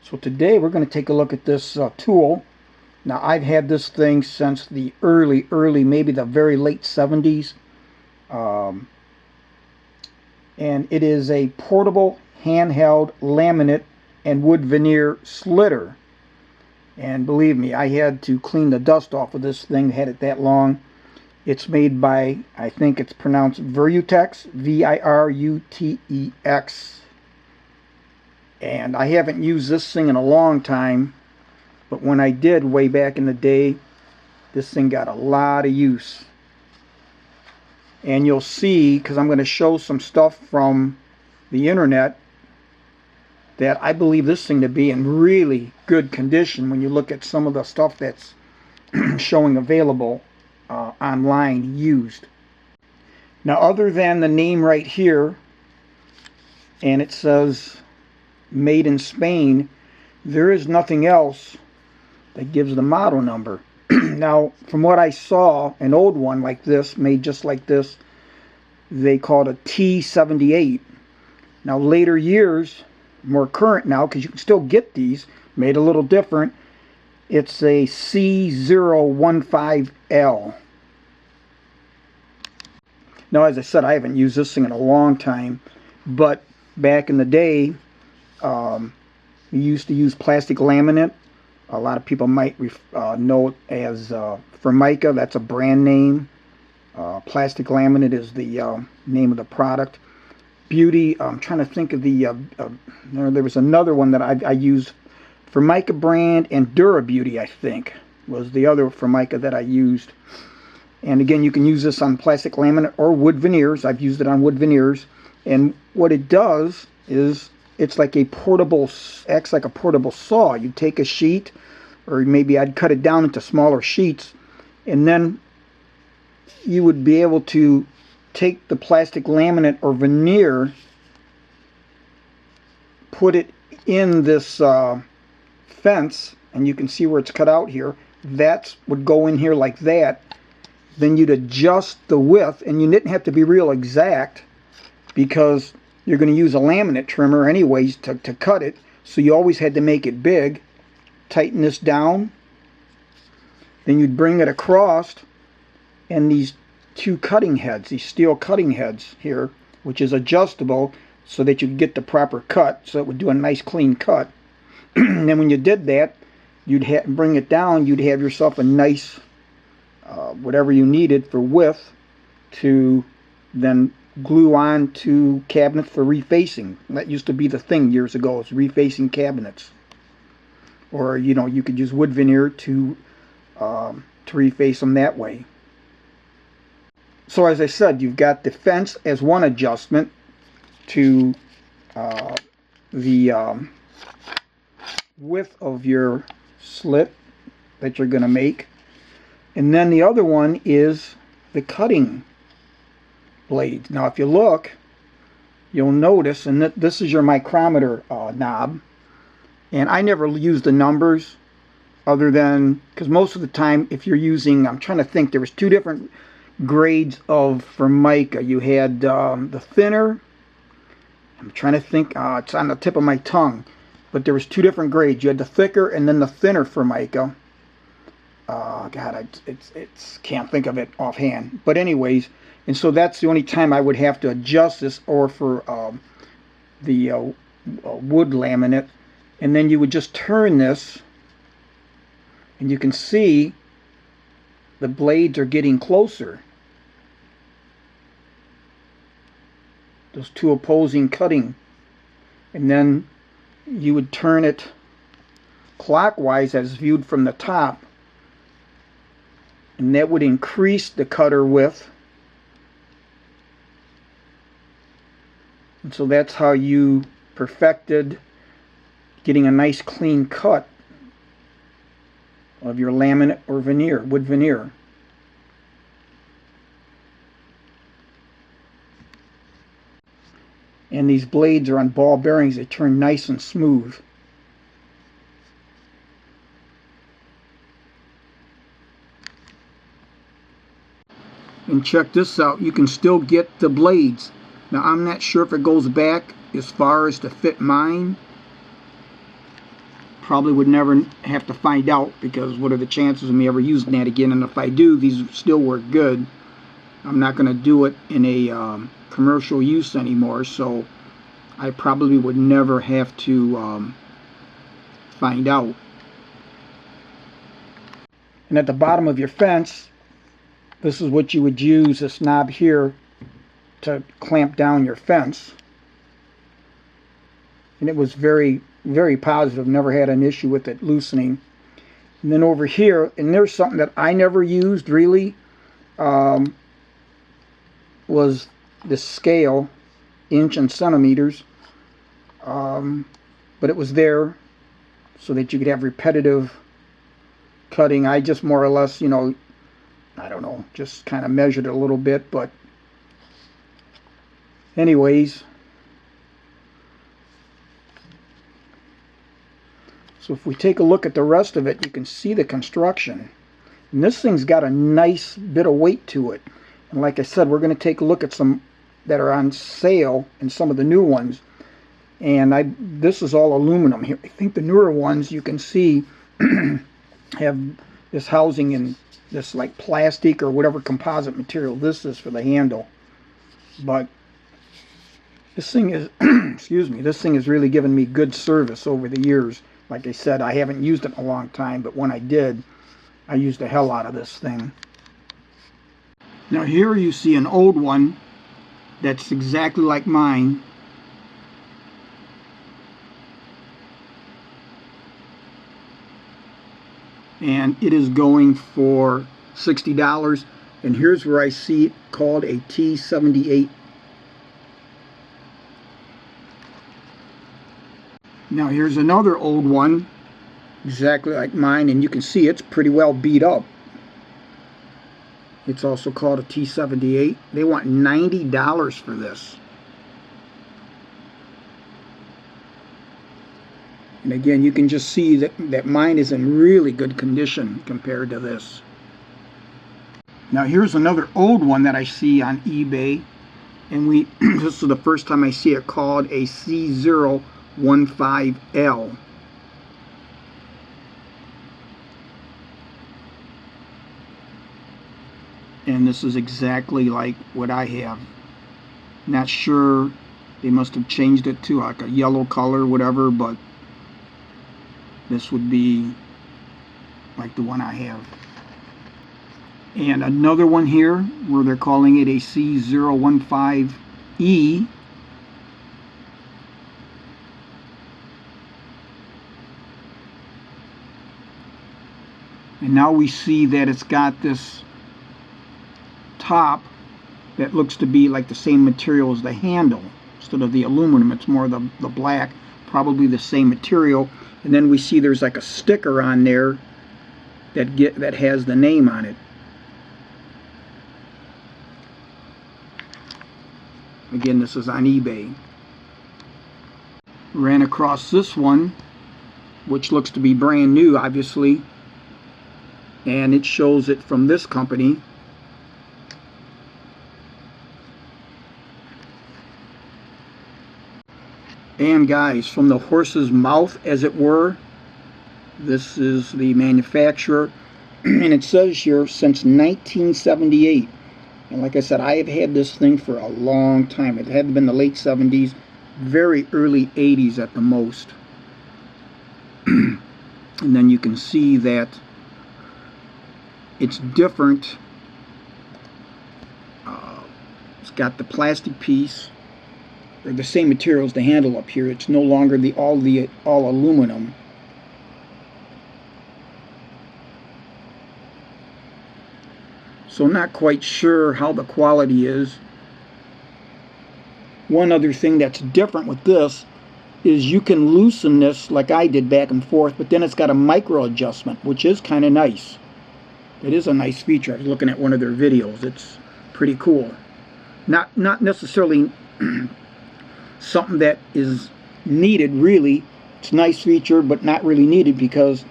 So today we're going to take a look at this tool. Now I've had this thing since the early, maybe the very late 70s. And it is a portable handheld laminate and wood veneer slitter. And believe me, I had to clean the dust off of this thing, had it that long. It's made by, I think it's pronounced Virutex, V-I-R-U-T-E-X. And I haven't used this thing in a long time, but when I did way back in the day, this thing got a lot of use. And you'll see, because I'm going to show some stuff from the internet, that I believe this thing to be in really good condition when you look at some of the stuff that's showing available online used. Now, other than the name right here, and it says made in Spain, there is nothing else that gives the model number. Now, from what I saw, an old one like this, made just like this, they called a T78. Now, later years, more current now, because you can still get these, made a little different, it's a C015L. Now, as I said, I haven't used this thing in a long time, but back in the day, we used to use plastic laminate. A lot of people might know it as Formica. That's a brand name. Plastic laminate is the name of the product. Beauty, I'm trying to think of the, there was another one that I used. Formica brand and Dura Beauty, I think, was the other Formica that I used. And again, you can use this on plastic laminate or wood veneers. I've used it on wood veneers. And what it does is it's like a portable, acts like a portable saw. You take a sheet, or maybe I'd cut it down into smaller sheets, and then you would be able to take the plastic laminate or veneer, put it in this fence, and you can see where it's cut out here. That would go in here like that. Then you'd adjust the width, and you didn't have to be real exact because you're going to use a laminate trimmer anyways to cut it, so you always had to make it big. Tighten this down, then you'd bring it across, and these two cutting heads, these steel cutting heads here, which is adjustable so that you could get the proper cut, so it would do a nice clean cut. And then when you did that, you'd bring it down, you'd have yourself a nice whatever you needed for width to then glue on to cabinets for refacing. That used to be the thing years ago, was refacing cabinets. Or, you know, you could use wood veneer to reface them that way. So as I said, you've got the fence as one adjustment to the width of your slit that you're going to make. And then the other one is the cutting blades. Now if you look, you'll notice, and this is your micrometer knob, and I never use the numbers other than, because most of the time if you're using, I'm trying to think, there was two different grades of Formica. You had the thinner, I'm trying to think, it's on the tip of my tongue, but there was two different grades. You had the thicker and then the thinner Formica. God, it's can't think of it offhand. But anyways, and so that's the only time I would have to adjust this, or for the wood laminate. And then you would just turn this, and you can see the blades are getting closer. Those two opposing cutting. And then you would turn it clockwise as viewed from the top, and that would increase the cutter width. And so that's how you perfected getting a nice clean cut of your laminate or veneer, wood veneer. And these blades are on ball bearings. They turn nice and smooth. And check this out, you can still get the blades. Now I'm not sure if it goes back as far as to fit mine, probably would never have to find out, because what are the chances of me ever using that again? And if I do, these still work good. I'm not going to do it in a commercial use anymore, so I probably would never have to find out. And at the bottom of your fence, this is what you would use, this knob here, to clamp down your fence. And it was very, very positive. Never had an issue with it loosening. And then over here, and there's something that I never used really, was this scale, inch and centimeters. But it was there so that you could have repetitive cutting. I just more or less, you know, I don't know, just kind of measured it a little bit. But anyways, so if we take a look at the rest of it, you can see the construction. And this thing's got a nice bit of weight to it. And like I said, we're going to take a look at some that are on sale and some of the new ones. And this is all aluminum here. I think the newer ones, you can see, have this housing in this like plastic or whatever composite material this is for the handle. But this thing is, excuse me, this thing has really given me good service over the years. Like I said, I haven't used it in a long time, but when I did, I used the hell out of this thing. Now here you see an old one that's exactly like mine. And it is going for $60. And here's where I see it called a T78. Now here's another old one, exactly like mine, and you can see it's pretty well beat up. It's also called a T78. They want $90 for this. And again, you can just see that mine is in really good condition compared to this. Now here's another old one that I see on eBay, and this is the first time I see it, called a C015L. And this is exactly like what I have. Not sure, they must have changed it to like a yellow color, whatever, but this would be like the one I have. And another one here where they're calling it a C015E. And now we see that it's got this top that looks to be like the same material as the handle. Instead of the aluminum, it's more the black, probably the same material. And then we see there's like a sticker on there that has the name on it. Again, this is on eBay. Ran across this one, which looks to be brand new, obviously. And it shows it from this company. And guys, from the horse's mouth, as it were, this is the manufacturer. And it says here, since 1978. And like I said, I have had this thing for a long time. It had been the late 70s, very early 80s at the most. And then you can see that it's different. It's got the plastic piece. They're the same material as the handle up here. It's no longer all aluminum. So not quite sure how the quality is. One other thing that's different with this is you can loosen this like I did back and forth, but then it's got a micro adjustment, which is kind of nice. It is a nice feature. I was looking at one of their videos. It's pretty cool. Not necessarily something that is needed, really. It's a nice feature, but not really needed, because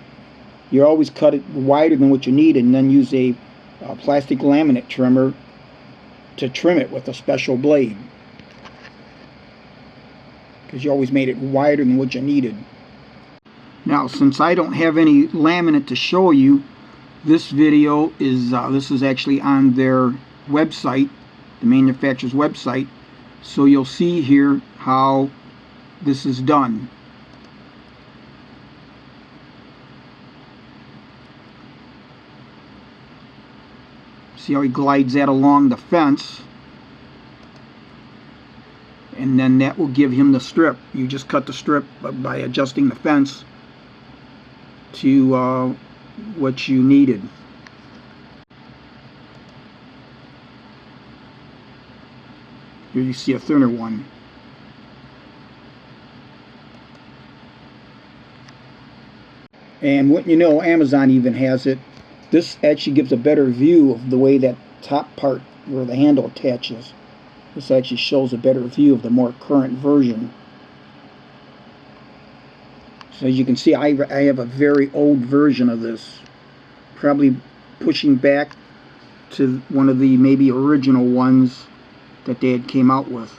you always cut it wider than what you need and then use a plastic laminate trimmer to trim it with a special blade, because you always made it wider than what you needed. Now, since I don't have any laminate to show you, this video is this is actually on their website, the manufacturer's website. So you'll see here how this is done. See how he glides that along the fence, and then that will give him the strip. You just cut the strip by adjusting the fence to what you needed. Here you see a thinner one. And what you know, Amazon even has it. This actually gives a better view of the way that top part where the handle attaches. This actually shows a better view of the more current version. So as you can see, I have a very old version of this, probably pushing back to one of the maybe original ones that they had came out with.